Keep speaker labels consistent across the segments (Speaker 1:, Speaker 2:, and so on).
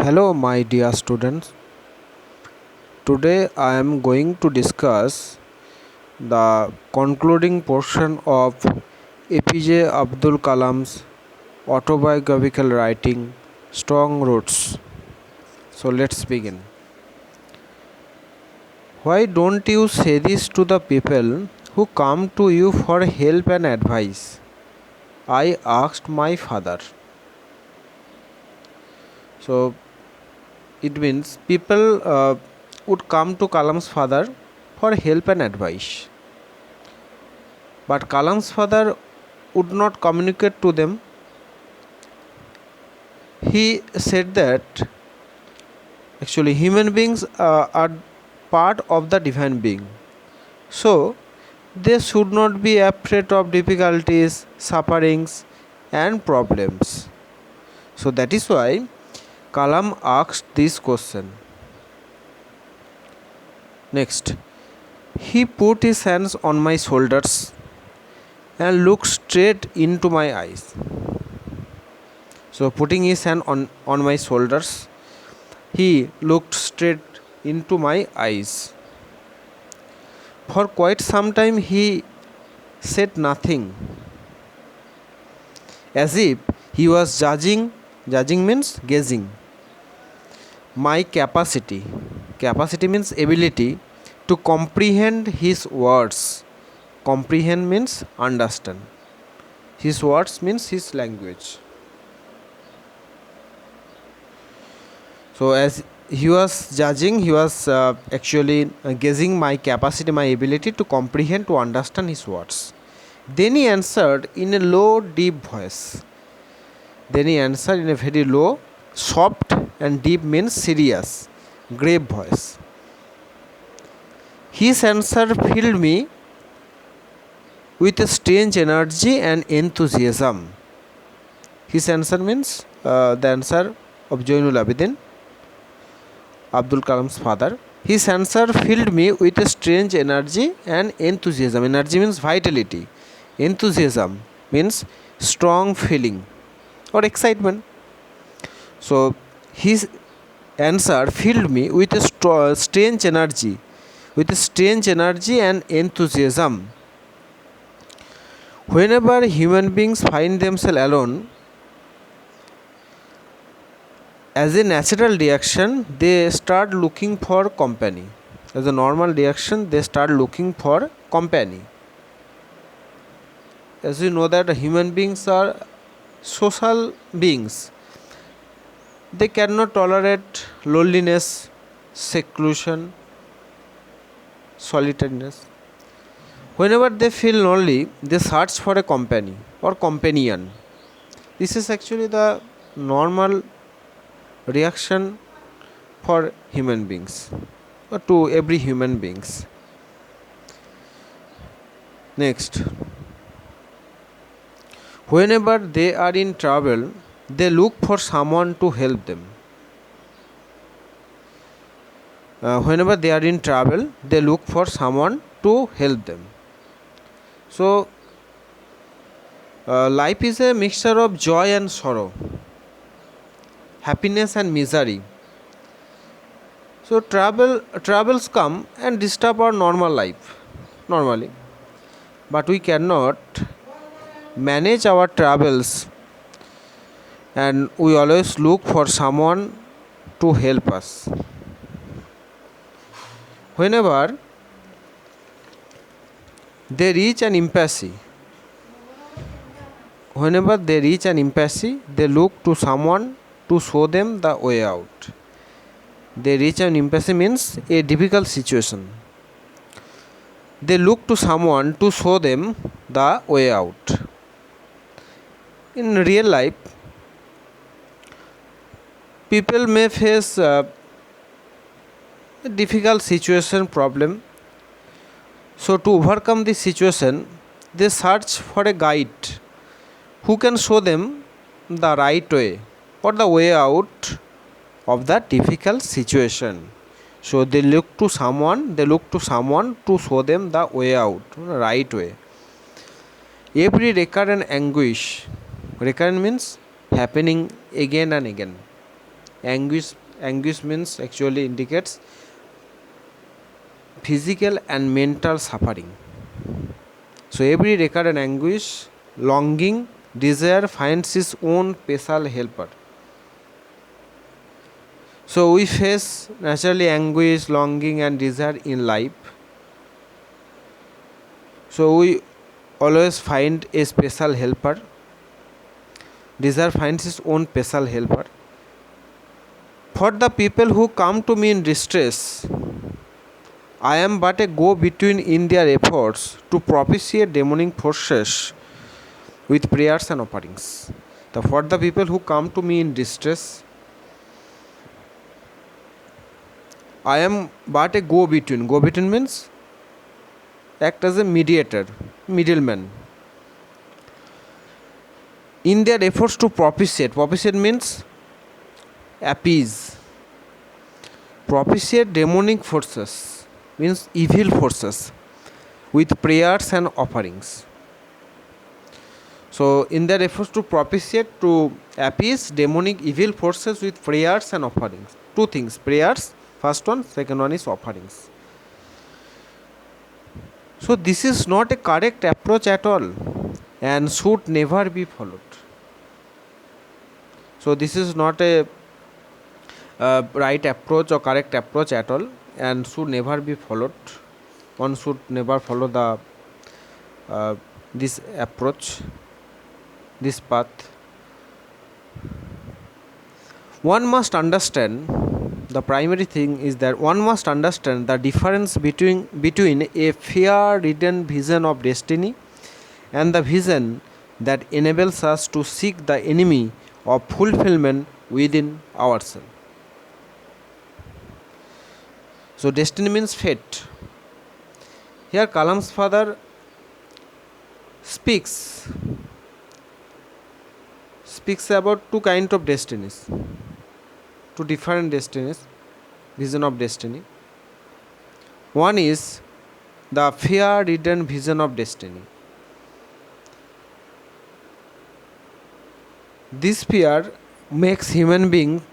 Speaker 1: Hello, my dear students. Today I am going to discuss the concluding portion of APJ Abdul Kalam's autobiographical writing, Strong Roots. So let's begin. Why don't you say this to the people who come to you for help and advice? I asked my father. So it means people would come to Kalam's father for help and advice. But Kalam's father would not communicate to them. He said that actually human beings are part of the divine being. So they should not be afraid of difficulties, sufferings, and problems. So that is why Kalam asked this question. Next, he put his hands on my shoulders and looked straight into my eyes. So putting his hand on my shoulders, he looked straight into my eyes. For quite some time he said nothing, as if he was judging means gazing, my capacity. Capacity means ability to comprehend his words. Comprehend means understand. His words means his language. So as he was judging, he was actually gauging my capacity, my ability to comprehend, to understand his words. Then he answered in a low, deep voice. Then he answered in a very low, soft and deep means serious, grave voice. His answer filled me with a strange energy and enthusiasm. His answer means the answer of Zainul Abidin, Abdul Kalam's father. His answer filled me with a strange energy and enthusiasm. Energy means vitality. Enthusiasm means strong feeling or excitement. So his answer filled me with a strange energy, and enthusiasm. Whenever human beings find themselves alone, as a natural reaction, they start looking for company. As a normal reaction, they start looking for company. As we know that human beings are social beings. They cannot tolerate loneliness, seclusion, solitariness. Whenever they feel lonely, they search for a company or companion. This is actually the normal reaction for human beings, or to every human beings. Next, whenever they are in trouble, they look for someone to help them. Whenever they are in trouble, they look for someone to help them. So life is a mixture of joy and sorrow, happiness and misery. So troubles come and disturb our normal life normally, but we cannot manage our troubles, and we always look for someone to help us. Whenever they reach an impasse, they look to someone to show them the way out. They reach an impasse means a difficult situation. They look to someone to show them the way out. In real life, people may face a difficult situation, problem. So to overcome this situation, they search for a guide who can show them the right way or the way out of the difficult situation. So they look to someone to show them the way out, right way. Every recurrent anguish, recurrent means happening again and again. Anguish means actually indicates physical and mental suffering. So every recurrent anguish, longing, desire finds its own special helper. So we face naturally anguish, longing and desire in life. So we always find a special helper. Desire finds its own special helper. For the people who come to me in distress, I am but a go-between in their efforts to propitiate demonic forces with prayers and offerings. For the people who come to me in distress, I am but a go-between. Go-between means act as a mediator, middleman. In their efforts to propitiate. Propitiate means appease. Propitiate demonic forces means evil forces with prayers and offerings. So in their efforts to propitiate, to appease demonic evil forces with prayers and offerings. Two things, prayers, first one, second one is offerings. So this is not a correct approach at all and should never be followed. So this is not a right approach or correct approach at all and should never be followed. One should never follow the this approach, this path. One must understand, the primary thing is that one must understand the difference between a fear-ridden vision of destiny and the vision that enables us to seek the enemy of fulfillment within ourselves. So destiny means fate. Here Kalam's father speaks about two kinds of destinies, two different destinies, vision of destiny. One is the fear-ridden vision of destiny. This fear makes human being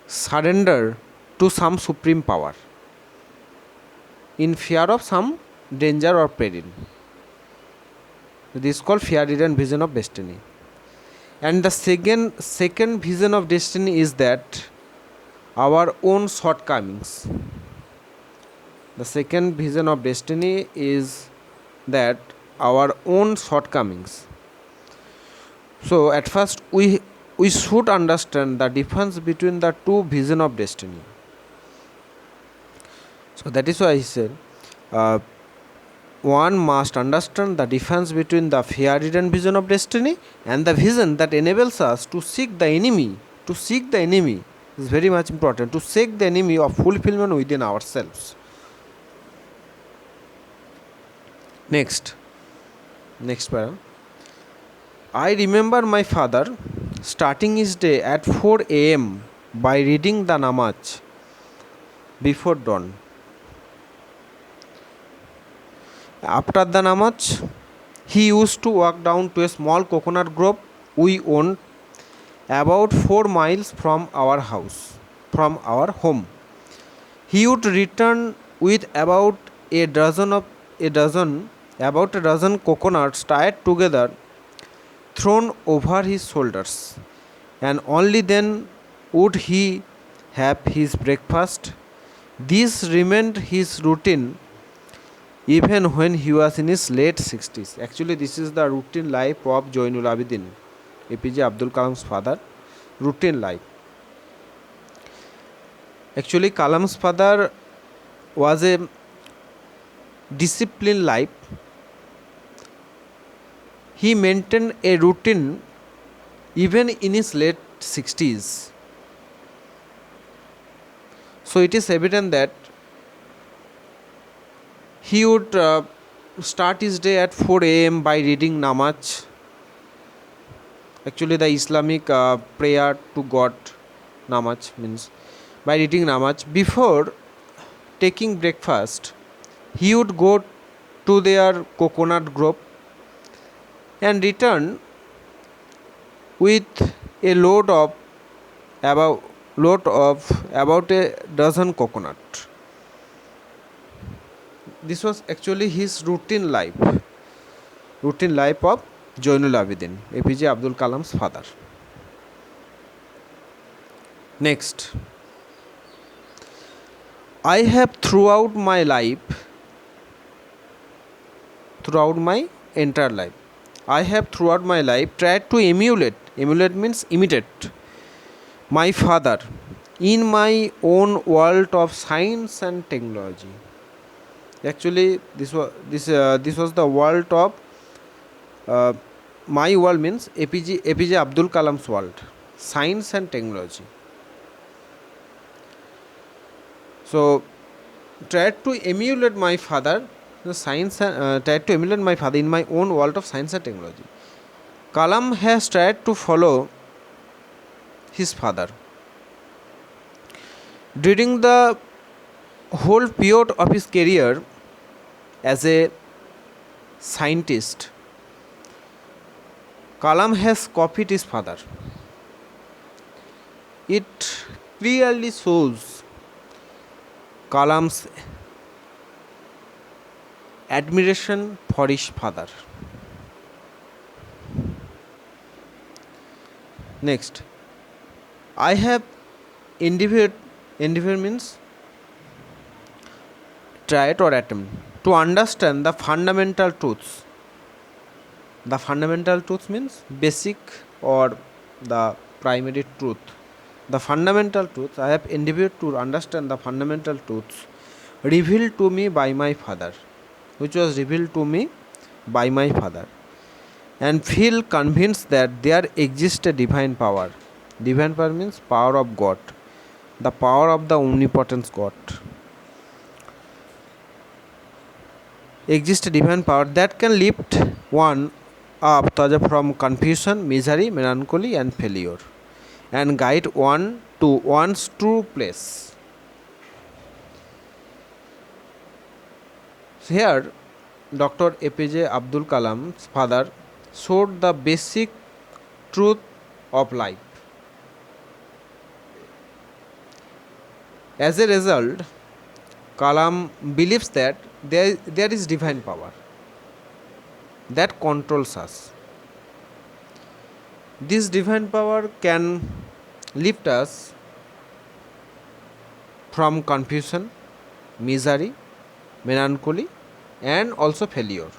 Speaker 1: surrender to some supreme power in fear of some danger or peril. This is called fear-ridden vision of destiny. And the second vision of destiny is that our own shortcomings. The second vision of destiny is that our own shortcomings. So at first we should understand the difference between the two vision of destiny. So that is why I said one must understand the difference between the fear-ridden vision of destiny and the vision that enables us to seek the enemy. To seek the enemy is very much important. To seek the enemy of fulfillment within ourselves. Next paragraph. I remember my father starting his day at 4 a.m. by reading the namaz before dawn. After the namaz, he used to walk down to a small coconut grove we owned about 4 miles from our home. He would return with about a dozen coconuts tied together, thrown over his shoulders, and only then would he have his breakfast. This remained his routine even when he was in his late 60s. Actually, this is the routine life of Joinul Abidin, APJ Abdul Kalam's father. Routine life. Actually, Kalam's father was a disciplined life. He maintained a routine even in his late 60s. So it is evident that he would start his day at 4 a.m. by reading namaz. Actually, the Islamic prayer to God, namaz means, by reading namaz. Before taking breakfast, he would go to their coconut grove and return with a load of about load of about a dozen coconut. This was actually his routine life of Joinul Abidin, APJ Abdul Kalam's father. Next, I have throughout my entire life, I have throughout my life tried to emulate means imitate, my father in my own world of science and technology. Actually, this was the world of my world means APJ Abdul Kalam's world, science and technology. So, tried to emulate my father, tried to emulate my father in my own world of science and technology. Kalam has tried to follow his father. During the whole period of his career as a scientist, Kalam has copied his father. It clearly shows Kalam's admiration for his father. Next, I have endeavored means tried or attempt to understand the fundamental truths. The fundamental truth means basic or the primary truth. The fundamental truths, I have endeavored to understand the fundamental truths revealed to me by my father, which was revealed to me by my father, and feel convinced that there exists a divine power. Divine power means power of God, the power of the omnipotent God. Exists a divine power that can lift one up from confusion, misery, melancholy, and failure, and guide one to one's true place. Here, Dr. APJ Abdul Kalam's father showed the basic truth of life. As a result, Kalam believes that there is divine power that controls us. This divine power can lift us from confusion, misery, melancholy, and also failure.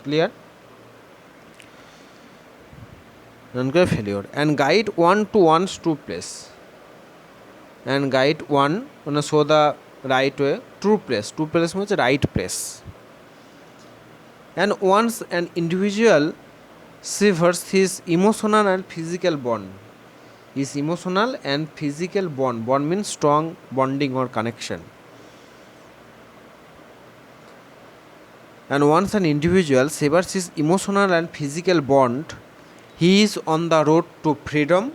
Speaker 1: Clear? Melancholy, failure, and guide one to one's true place. And guide one to show the right way, true place. True place means right place. And once an individual severs his emotional and physical bond, his emotional and physical bond means strong bonding or connection. And once an individual severs his emotional and physical bond, he is on the road to freedom,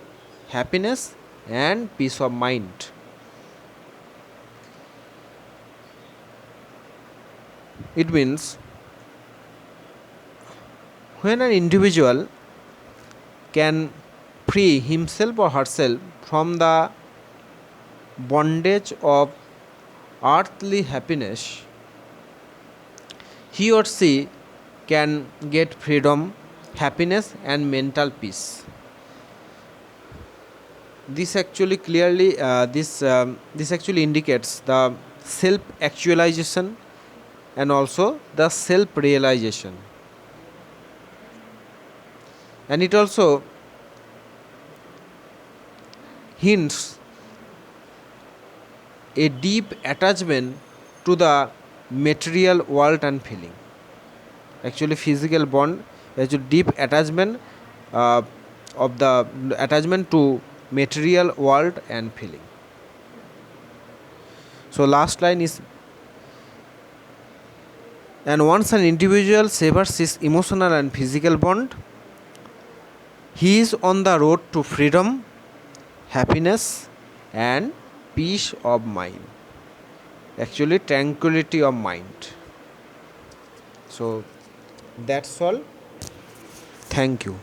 Speaker 1: happiness, and peace of mind. It means when an individual can free himself or herself from the bondage of earthly happiness, he or she can get freedom, happiness, and mental peace. This actually clearly this actually indicates the self actualization and also the self realization, and it also hints a deep attachment to the material world and feeling. Actually, physical bond is a deep attachment of the attachment to material world and feeling. So last line is, and once an individual severs his emotional and physical bond, he is on the road to freedom, happiness, and peace of mind. Actually, tranquility of mind. So that's all. Thank you.